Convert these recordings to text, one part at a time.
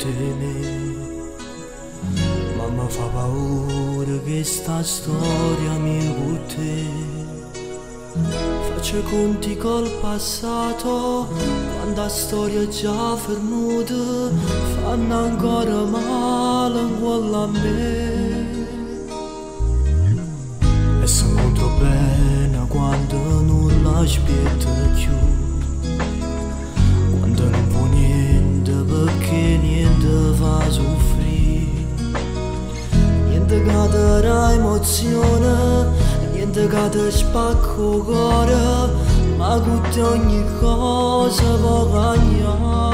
teme, ma mi fa paura che sta storia mia con te. Faccio conti col passato, quando la storia è già fermata, fanno ancora male in quella a me. E si incontro bene quando non l'aspetto più, quando non può niente perché niente fa soffrire, niente che ti dà emozione, niente che ti spacco il cuore, ma con te ogni cosa può cagnare.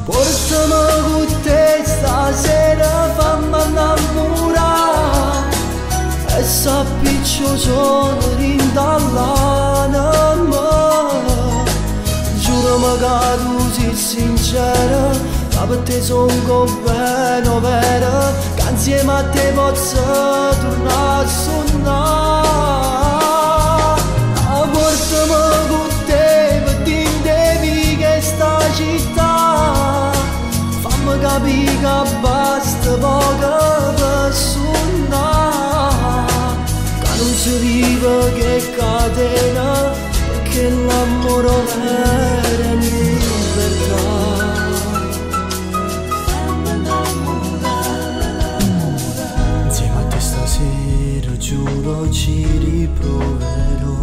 Portami con te stasera, fammi innamorare, e sappi che sono rindallata. Giurami che tu sei sincera, che per te sono bene vera, che insieme a te posso tornare a suonare. Portami con te per dirmi che sta città, fammi capire che basta poco per suonare, che non si vive che catena, perché l'amore vero è libertà. Insieme a te stasera giuro ci riproverò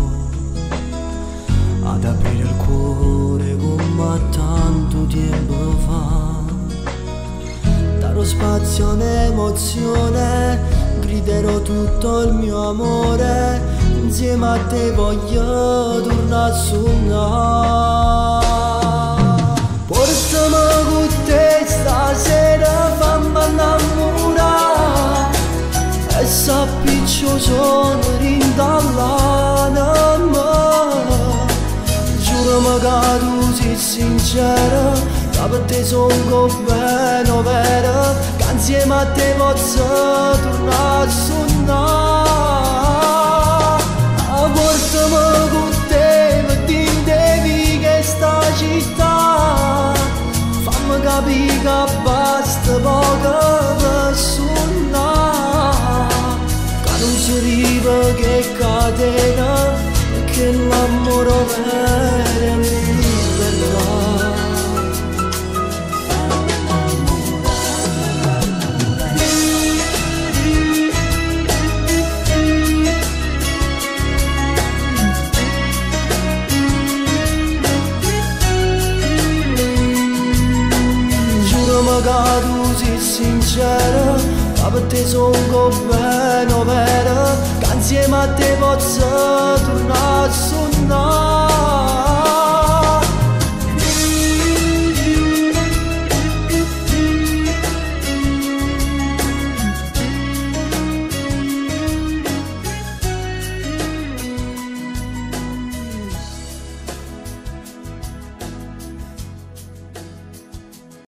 ad aprire il cuore come tanto tempo fa. Darò spazio all'emozione, griderò tutto il mio amore, insieme a te voglio tornare a suonare. Portami con te stasera, fammi innamorare, e sappi che sono rindallata. Giurami che tu sei sincera, che per te sono bene vera, che insieme a te posso tornare a suonare. Portami con te per dirmi che sta città, fammi capire che basta poco per suonare, che non si vive che catena, perché l'amore vero è libertà. Giurami che tu sei sincera, che per te sono bene vera, che insieme a te posso